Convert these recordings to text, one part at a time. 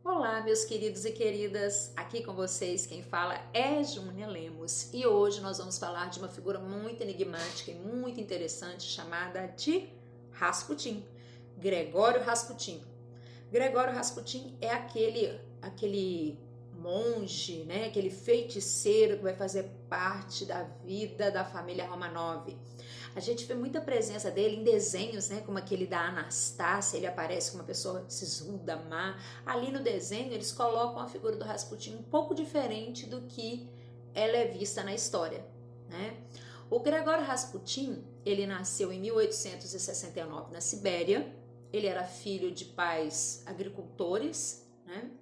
Olá, meus queridos e queridas, aqui com vocês quem fala é Júnia Lemos e hoje nós vamos falar de uma figura muito enigmática e muito interessante chamada de Rasputin, Gregório Rasputin. Gregório Rasputin é aquele monge, né, aquele feiticeiro que vai fazer parte da vida da família Romanov. A gente vê muita presença dele em desenhos, né, como aquele da Anastácia, ele aparece como uma pessoa sisuda, má. Ali no desenho eles colocam a figura do Rasputin um pouco diferente do que ela é vista na história, né? O Gregório Rasputin, ele nasceu em 1869 na Sibéria. Ele era filho de pais agricultores, né?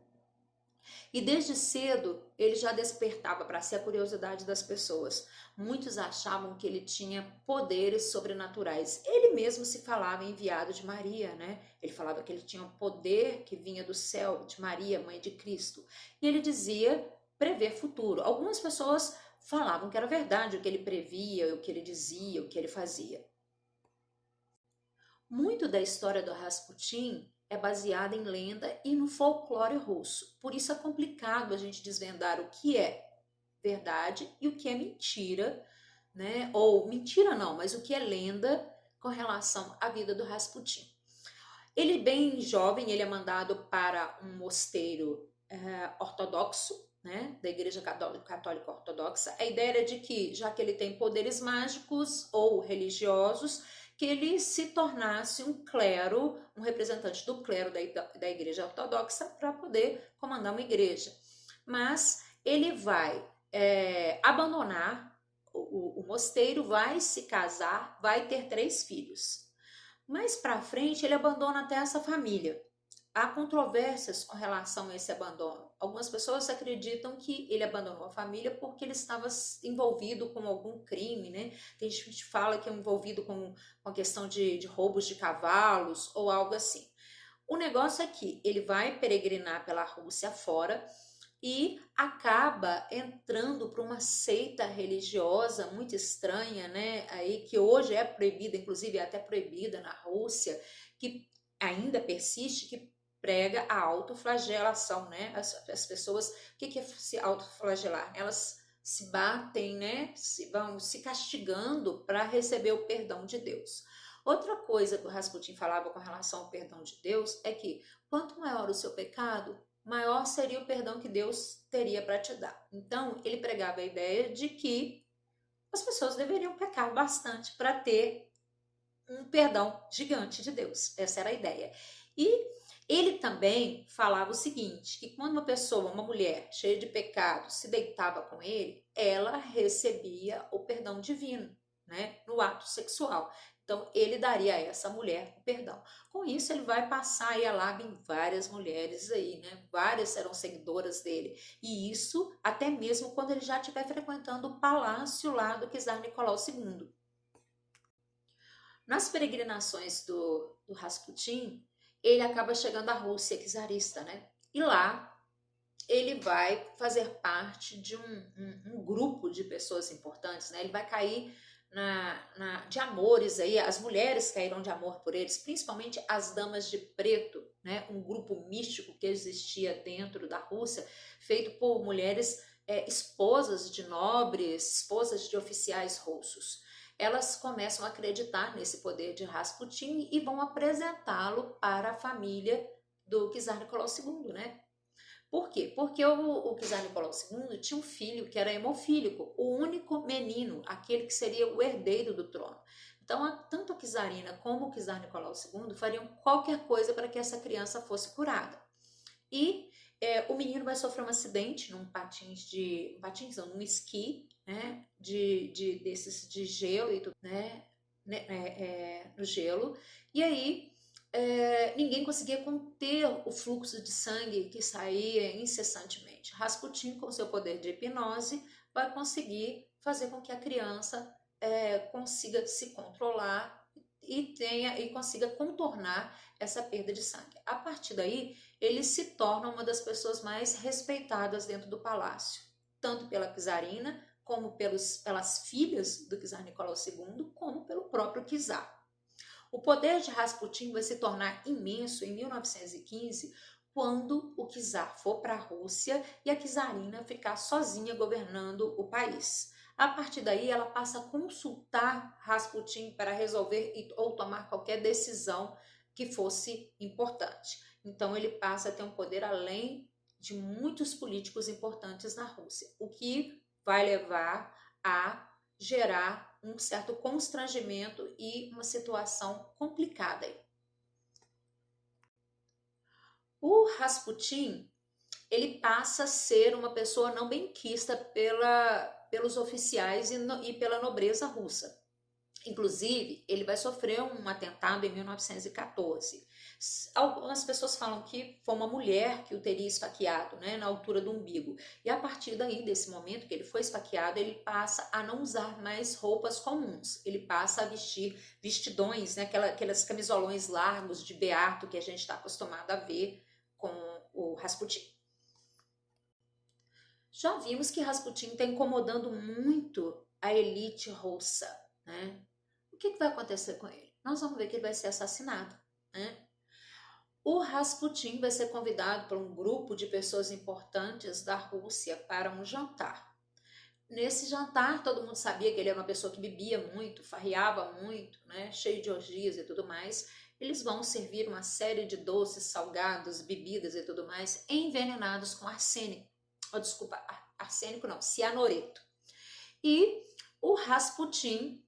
E desde cedo ele já despertava para si a curiosidade das pessoas. Muitos achavam que ele tinha poderes sobrenaturais. Ele mesmo se falava enviado de Maria, né? Ele falava que ele tinha um poder que vinha do céu, de Maria, mãe de Cristo. E ele dizia prever futuro. Algumas pessoas falavam que era verdade o que ele previa, o que ele dizia, o que ele fazia. Muito da história do Rasputin é baseada em lenda e no folclore russo. Por isso é complicado a gente desvendar o que é verdade e o que é mentira, né? Ou mentira não, mas o que é lenda com relação à vida do Rasputin. Ele bem jovem, ele é mandado para um mosteiro ortodoxo, né, da Igreja Católica Ortodoxa. A ideia era de que, já que ele tem poderes mágicos ou religiosos, que ele se tornasse um clero, um representante do clero da Igreja Ortodoxa para poder comandar uma igreja. Mas ele vai abandonar o mosteiro, vai se casar, vai ter 3 filhos. Mais para frente, ele abandona até essa família. Há controvérsias com relação a esse abandono. Algumas pessoas acreditam que ele abandonou a família porque ele estava envolvido com algum crime, né? Tem gente que fala que é envolvido com a questão de roubos de cavalos ou algo assim. O negócio é que ele vai peregrinar pela Rússia fora e acaba entrando para uma seita religiosa muito estranha, né? Aí que hoje é proibida, inclusive é até proibida na Rússia, que ainda persiste, que prega a autoflagelação, né? As pessoas, o que é se autoflagelar? Elas se batem, né? Vão se castigando para receber o perdão de Deus. Outra coisa que o Rasputin falava com relação ao perdão de Deus é que quanto maior o seu pecado, maior seria o perdão que Deus teria para te dar. Então, ele pregava a ideia de que as pessoas deveriam pecar bastante para ter um perdão gigante de Deus. Essa era a ideia. E ele também falava o seguinte, que quando uma pessoa, uma mulher cheia de pecado, se deitava com ele, ela recebia o perdão divino, né, no ato sexual. Então, ele daria a essa mulher o perdão. Com isso, ele vai passar e alarga em várias mulheres aí, né? Várias serão seguidoras dele. E isso até mesmo quando ele já estiver frequentando o palácio lá do czar Nicolau II. Nas peregrinações do Rasputin, ele acaba chegando à Rússia czarista, né? E lá ele vai fazer parte de um grupo de pessoas importantes, né? Ele vai cair de amores aí, as mulheres caíram de amor por eles, principalmente as damas de preto, né? Um grupo místico que existia dentro da Rússia, feito por mulheres esposas de nobres, esposas de oficiais russos. Elas começam a acreditar nesse poder de Rasputin e vão apresentá-lo para a família do czar Nicolau II, né? Por quê? Porque o czar Nicolau II tinha um filho que era hemofílico, o único menino, aquele que seria o herdeiro do trono. Então, tanto a czarina como o czar Nicolau II fariam qualquer coisa para que essa criança fosse curada. E o menino vai sofrer um acidente num esqui, né, desses de gelo e tudo, né, no gelo. E aí ninguém conseguia conter o fluxo de sangue que saía incessantemente. Rasputin, com seu poder de hipnose, vai conseguir fazer com que a criança consiga se controlar e consiga contornar essa perda de sangue. A partir daí, ele se torna uma das pessoas mais respeitadas dentro do palácio, tanto pela czarina, como pelas filhas do czar Nicolau II, como pelo próprio czar. O poder de Rasputin vai se tornar imenso em 1915, quando o czar for para a Rússia e a czarina ficar sozinha governando o país. A partir daí, ela passa a consultar Rasputin para resolver ou tomar qualquer decisão que fosse importante. Então, ele passa a ter um poder além de muitos políticos importantes na Rússia, o que vai levar a gerar um certo constrangimento e uma situação complicada. O Rasputin, ele passa a ser uma pessoa não benquista pelos oficiais e pela nobreza russa. Inclusive, ele vai sofrer um atentado em 1914. Algumas pessoas falam que foi uma mulher que o teria esfaqueado, né, na altura do umbigo. E a partir daí, desse momento que ele foi esfaqueado, ele passa a não usar mais roupas comuns. Ele passa a vestir vestidões, né, aquelas camisolões largos de beato que a gente está acostumado a ver com o Rasputin. Já vimos que Rasputin está incomodando muito a elite russa, né? O que vai acontecer com ele? Nós vamos ver que ele vai ser assassinado, né? O Rasputin vai ser convidado por um grupo de pessoas importantes da Rússia para um jantar. Nesse jantar, todo mundo sabia que ele era uma pessoa que bebia muito, farreava muito, né? Cheio de orgias e tudo mais. Eles vão servir uma série de doces, salgados, bebidas e tudo mais, envenenados com arsênico. Oh, desculpa, arsênico não, cianureto. E o Rasputin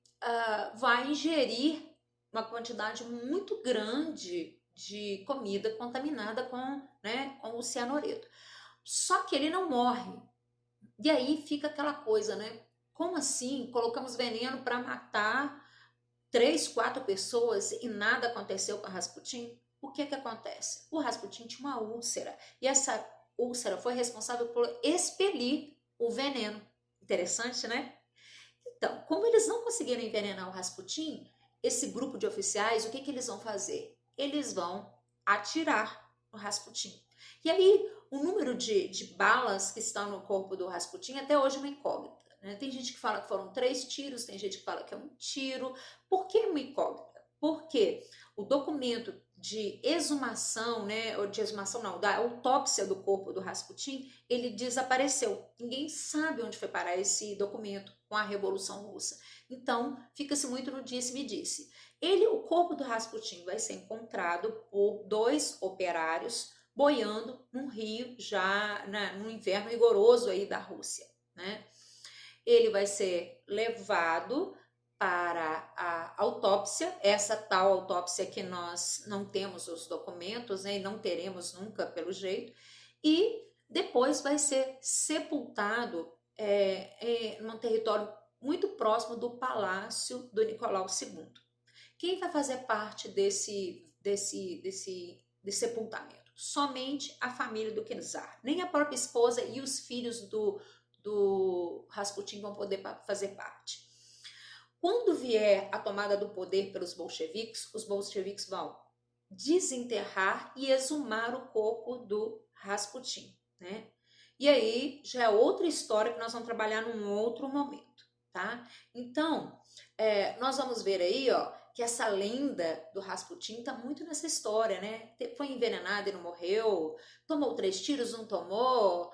vai ingerir uma quantidade muito grande de comida contaminada com o cianureto. Só que ele não morre. E aí fica aquela coisa, né? Como assim? Colocamos veneno para matar 3, 4 pessoas e nada aconteceu com o Rasputin? O que acontece? O Rasputin tinha uma úlcera e essa úlcera foi responsável por expelir o veneno. Interessante, né? Então, como eles não conseguiram envenenar o Rasputin, esse grupo de oficiais, o que eles vão fazer? Eles vão atirar no Rasputin. E aí, o número de balas que estão no corpo do Rasputin até hoje é uma incógnita. Né? Tem gente que fala que foram 3 tiros, tem gente que fala que é 1 tiro. Por que uma incógnita? Porque o documento de exumação, né, ou de exumação não, da autópsia do corpo do Rasputin, ele desapareceu. Ninguém sabe onde foi parar esse documento com a Revolução Russa. Então, fica-se muito no disse-me-disse. O corpo do Rasputin vai ser encontrado por 2 operários boiando num rio já no inverno rigoroso aí da Rússia, né? Ele vai ser levado para a autópsia, essa tal autópsia que nós não temos os documentos, né, e não teremos nunca pelo jeito, e depois vai ser sepultado num território muito próximo do palácio do Nicolau II. Quem vai fazer parte desse sepultamento? Somente a família do czar. Nem a própria esposa e os filhos do Rasputin vão poder fazer parte. Quando vier a tomada do poder pelos bolcheviques, os bolcheviques vão desenterrar e exumar o corpo do Rasputin, né? E aí já é outra história que nós vamos trabalhar num outro momento, tá? Então, nós vamos ver aí, ó, que essa lenda do Rasputin tá muito nessa história, né? Foi envenenado e não morreu, tomou 3 tiros, não tomou,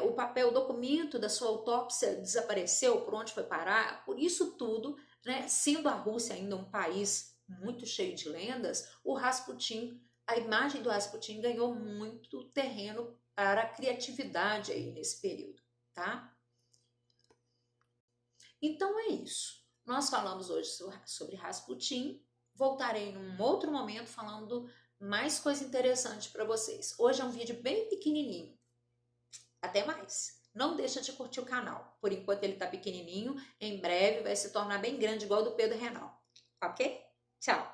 o documento da sua autópsia desapareceu, por onde foi parar? Por isso tudo, né? Sendo a Rússia ainda um país muito cheio de lendas, a imagem do Rasputin ganhou muito terreno para a criatividade aí nesse período, tá? Então é isso. Nós falamos hoje sobre Rasputin. Voltarei num outro momento falando mais coisa interessante para vocês. Hoje é um vídeo bem pequenininho. Até mais. Não deixa de curtir o canal. Por enquanto ele está pequenininho. Em breve vai se tornar bem grande, igual o do Pedro Renal. Ok? Tchau!